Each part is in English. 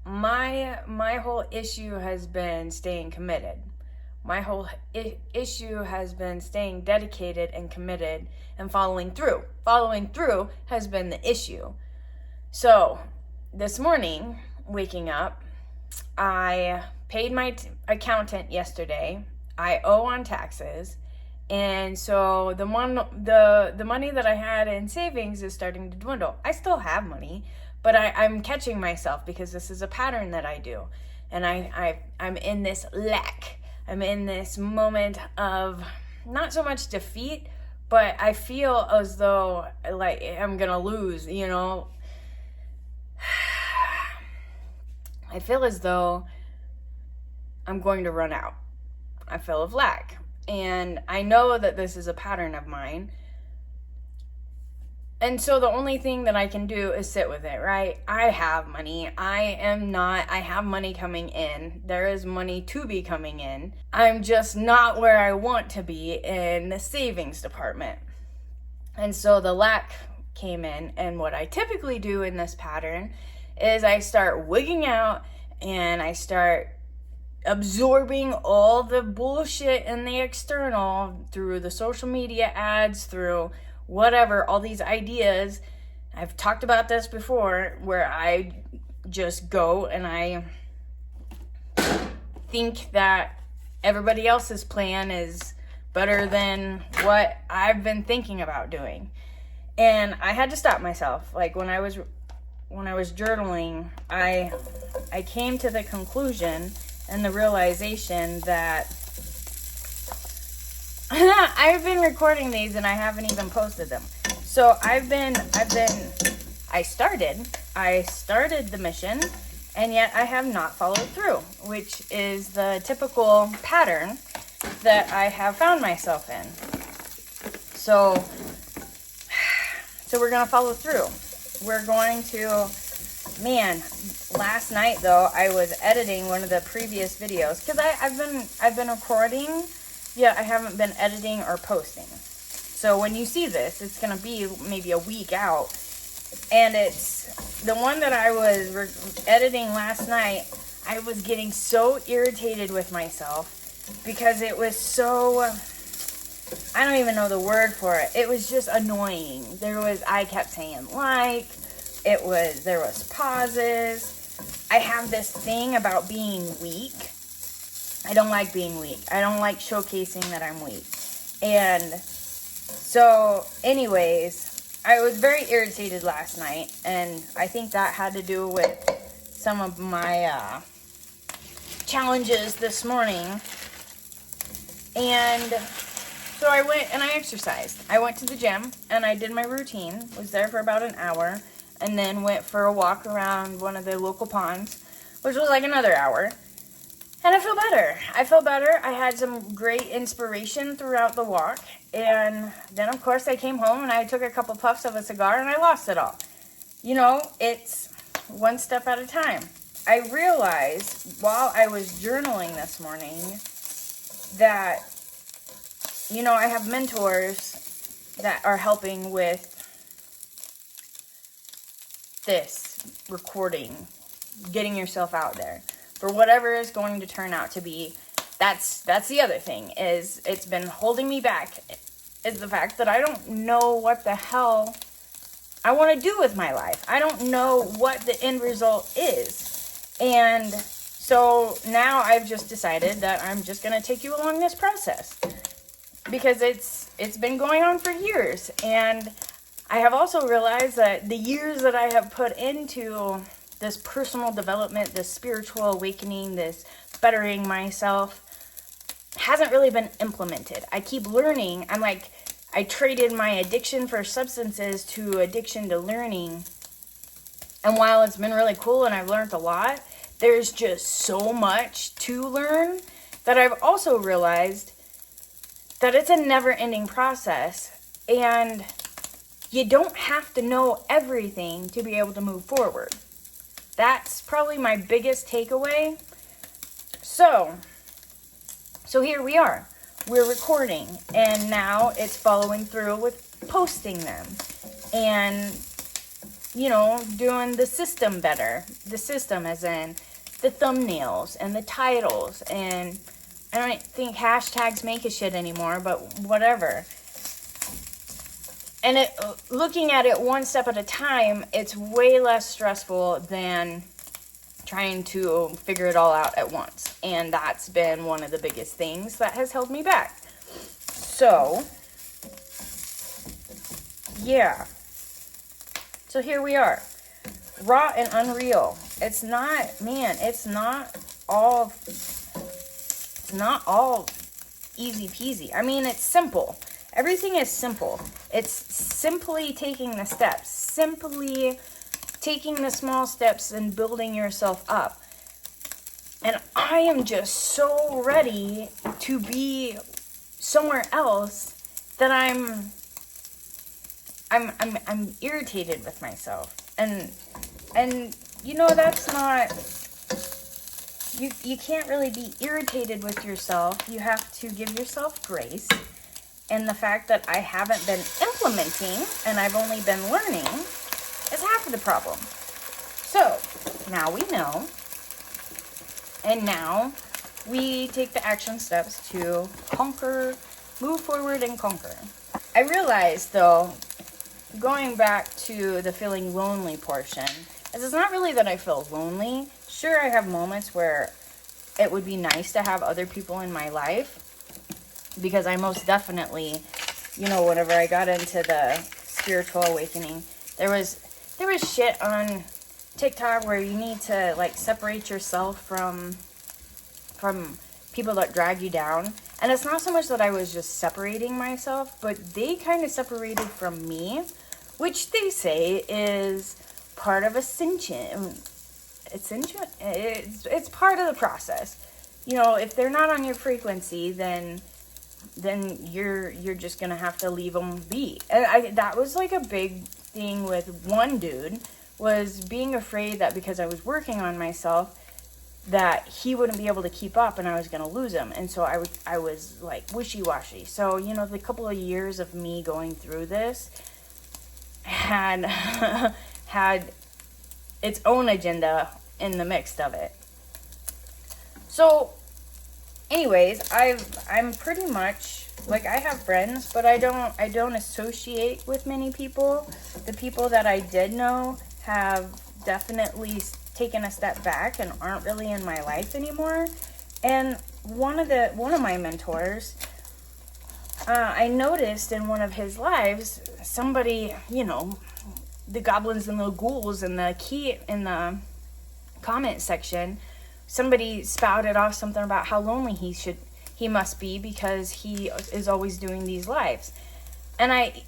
my whole issue has been staying committed. My whole issue has been staying dedicated and committed and following through. Following through has been the issue. So this morning, waking up, I paid my accountant yesterday. I owe on taxes. And so the money that I had in savings is starting to dwindle. I still have money, but I'm catching myself because this is a pattern that I do. And I'm in this lack. I'm in this moment of not so much defeat, but I feel as though like I'm gonna lose, you know. I feel as though I'm going to run out. I feel of lack. And I know that this is a pattern of mine. And so the only thing that I can do is sit with it, right? I have money. I have money coming in. There is money to be coming in. I'm just not where I want to be in the savings department. And so the lack came in. And what I typically do in this pattern is I start wigging out and I start absorbing all the bullshit in the external through the social media ads, through whatever, all these ideas. I've talked about this before, where I just go and I think that everybody else's plan is better than what I've been thinking about doing. And I had to stop myself. Like when I was journaling, I came to the conclusion and the realization that I've been recording these and I haven't even posted them. So I started the mission, and yet I have not followed through, which is the typical pattern that I have found myself in. So we're going to follow through. We're going to, last night though, I was editing one of the previous videos because I've been recording, yet I haven't been editing or posting. So when you see this, it's going to be maybe a week out. And it's the one that I was editing last night. I was getting so irritated with myself because it was so, I don't even know the word for it. It was just annoying. I kept saying there was pauses. I have this thing about being weak. I don't like being weak. I don't like showcasing that I'm weak. And so anyways, I was very irritated last night, and I think that had to do with some of my challenges this morning. And so I went and I exercised. I went to the gym and I did my routine, was there for about an hour, and then went for a walk around one of the local ponds, which was like another hour. And I feel better. I had some great inspiration throughout the walk. And then, of course, I came home and I took a couple puffs of a cigar and I lost it all. You know, it's one step at a time. I realized while I was journaling this morning that, you know, I have mentors that are helping with this recording, getting yourself out there for whatever is going to turn out to be. That's the other thing, is it's been holding me back, is the fact that I don't know what the hell I want to do with my life. I don't know what the end result is. And so now I've just decided that I'm just going to take you along this process, because it's been going on for years. And I have also realized that the years that I have put into this personal development, this spiritual awakening, this bettering myself, hasn't really been implemented. I keep learning. I traded my addiction for substances to addiction to learning. And while it's been really cool and I've learned a lot, there's just so much to learn that I've also realized that it's a never-ending process. And you don't have to know everything to be able to move forward. That's probably my biggest takeaway. So here we are. We're recording, and now it's following through with posting them. And doing the system better. The system as in the thumbnails and the titles. And I don't think hashtags make a shit anymore, but whatever. And looking at it one step at a time, it's way less stressful than trying to figure it all out at once. And that's been one of the biggest things that has held me back. So, yeah. So here we are. Raw and unreal. It's not all easy peasy. I mean, it's simple. Everything is simple. It's simply taking the steps. Simply taking the small steps and building yourself up. And I am just so ready to be somewhere else that I'm irritated with myself. And that's not, you can't really be irritated with yourself. You have to give yourself grace. And the fact that I haven't been implementing and I've only been learning is half of the problem. So, now we know. And now we take the action steps to move forward and conquer. I realized, though, going back to the feeling lonely portion, is it's not really that I feel lonely. Sure, I have moments where it would be nice to have other people in my life, because I most definitely, whenever I got into the spiritual awakening, there was shit on TikTok where you need to separate yourself from people that drag you down. And it's not so much that I was just separating myself, but they kind of separated from me, which they say is part of ascension. It's part of the process. If they're not on your frequency, then you're just gonna have to leave them be. And that was a big thing with one dude, was being afraid that because I was working on myself, that he wouldn't be able to keep up and I was gonna lose him. And so I was wishy-washy. So the couple of years of me going through this had its own agenda in the mix of it. So anyways, I'm pretty much I have friends, but I don't associate with many people. The people that I did know have definitely taken a step back and aren't really in my life anymore. And one of my mentors, I noticed in one of his lives, somebody, the goblins and the ghouls in the comment section, somebody spouted off something about how lonely he must be because he is always doing these lives. And I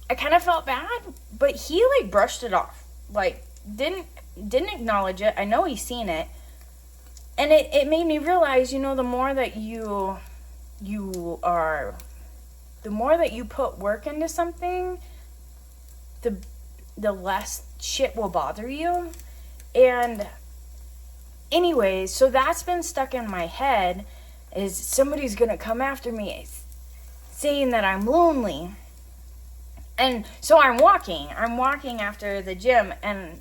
kind of felt bad, but he brushed it off. Didn't acknowledge it. I know he's seen it. And it made me realize, the more that the more that you put work into something, the less shit will bother you. And anyways, so that's been stuck in my head, is somebody's gonna come after me saying that I'm lonely. And so I'm walking after the gym, and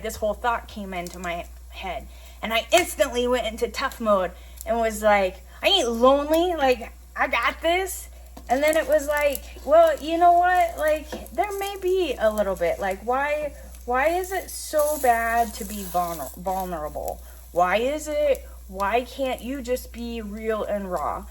this whole thought came into my head, and I instantly went into tough mode and was I ain't lonely, I got this. And then it was well, you know what, there may be a little bit, why is it so bad to be vulnerable? Why can't you just be real and raw?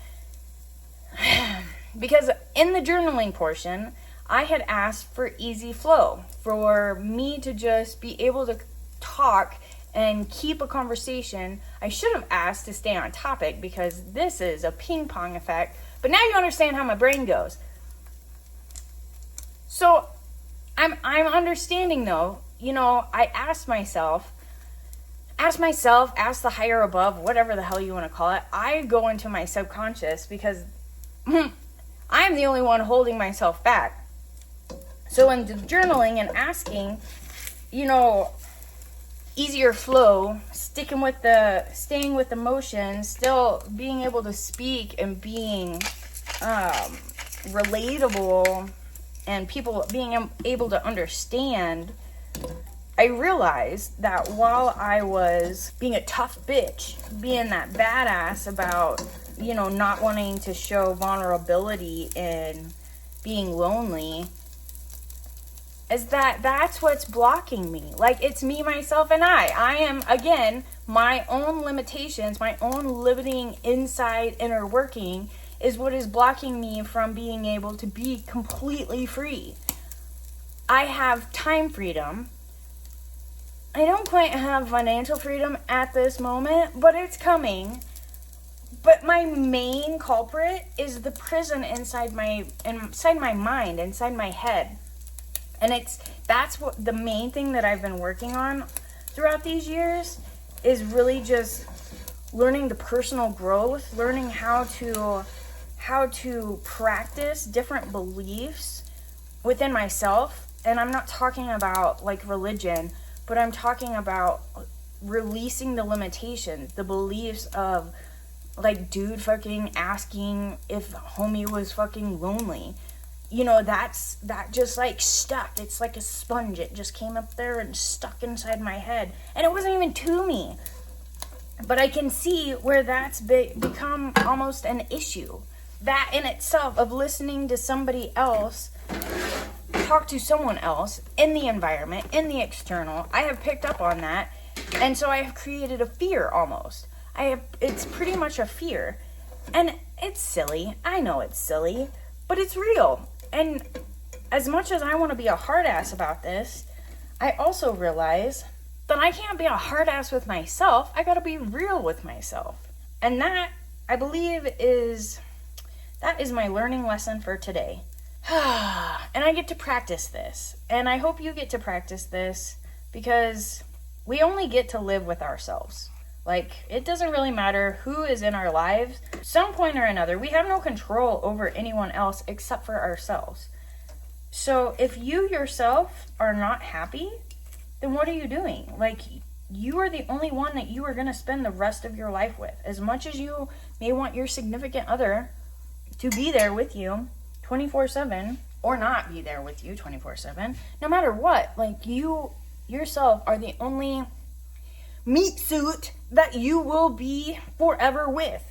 Because in the journaling portion, I had asked for easy flow, for me to just be able to talk and keep a conversation. I should have asked to stay on topic, because this is a ping pong effect. But now you understand how my brain goes. So I'm understanding, though. I ask myself, ask the higher above, whatever the hell you want to call it. I go into my subconscious because I'm the only one holding myself back. So in the journaling and asking, easier flow, staying with the motion, still being able to speak and being relatable, and people being able to understand I realized that while I was being a tough bitch, being that badass about, you know, not wanting to show vulnerability and being lonely, is that's what's blocking me. Like, it's me, myself, and I am, again, my own limitations, my own limiting inside inner working is what is blocking me from being able to be completely free. I have time freedom. I don't quite have financial freedom at this moment, but it's coming. But my main culprit is the prison inside my mind, inside my head. And that's what the main thing that I've been working on throughout these years is really just learning the personal growth, learning how to practice different beliefs within myself. And I'm not talking about like religion, but I'm talking about releasing the limitations, the beliefs of like dude fucking asking if homie was fucking lonely. You know, that just like stuck. It's like a sponge. It just came up there and stuck inside my head. And it wasn't even to me. But I can see where that's become almost an issue. That in itself of listening to somebody else talk to someone else in the environment, in the external, I have picked up on that. And so I have created a fear almost. It's pretty much a fear. And it's silly. I know it's silly, but it's real. And as much as I want to be a hard ass about this, I also realize that I can't be a hard ass with myself. I got to be real with myself. And that, I believe, is my learning lesson for today. And I get to practice this. And I hope you get to practice this because we only get to live with ourselves. Like, it doesn't really matter who is in our lives. Some point or another, we have no control over anyone else except for ourselves. So if you yourself are not happy, then what are you doing? Like, you are the only one that you are going to spend the rest of your life with. As much as you may want your significant other to be there with you 24/7 or not be there with you 24/7, no matter what, like, you yourself are the only meat suit that you will be forever with.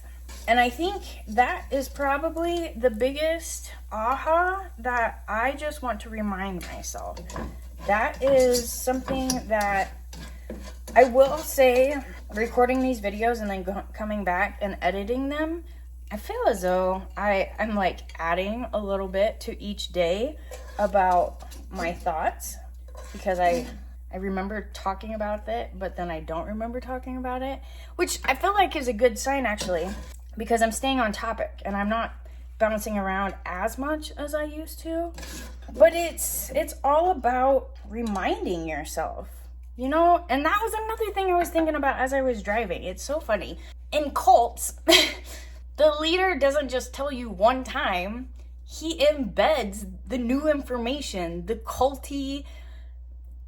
And I think that is probably the biggest aha that I just want to remind myself. That is something that I will say, recording these videos and then coming back and editing them, I feel as though I'm like adding a little bit to each day about my thoughts, because I remember talking about it, but then I don't remember talking about it, which I feel like is a good sign, actually, because I'm staying on topic and I'm not bouncing around as much as I used to. But it's all about reminding yourself, you know? And that was another thing I was thinking about as I was driving. It's so funny. In cults, the leader doesn't just tell you one time. He embeds the new information, the culty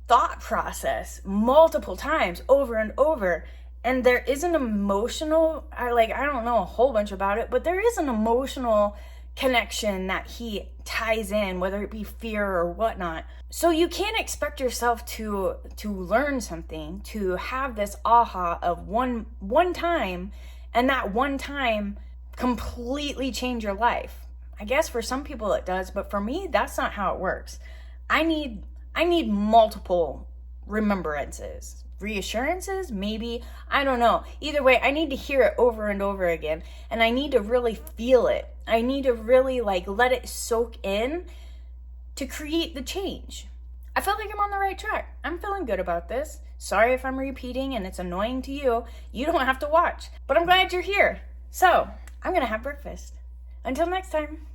thought process multiple times over and over. And there is an emotional, I don't know a whole bunch about it, but there is an emotional connection that he ties in, whether it be fear or whatnot. So you can't expect yourself to learn something, to have this aha of one time, and that one time completely change your life. I guess for some people it does, but for me, that's not how it works. I need multiple remembrances, reassurances, maybe, I don't know. Either way, I need to hear it over and over again, and I need to really feel it. I need to really let it soak in to create the change. I feel like I'm on the right track. I'm feeling good about this. Sorry if I'm repeating and it's annoying to you. You don't have to watch, but I'm glad you're here. So I'm gonna have breakfast. Until next time.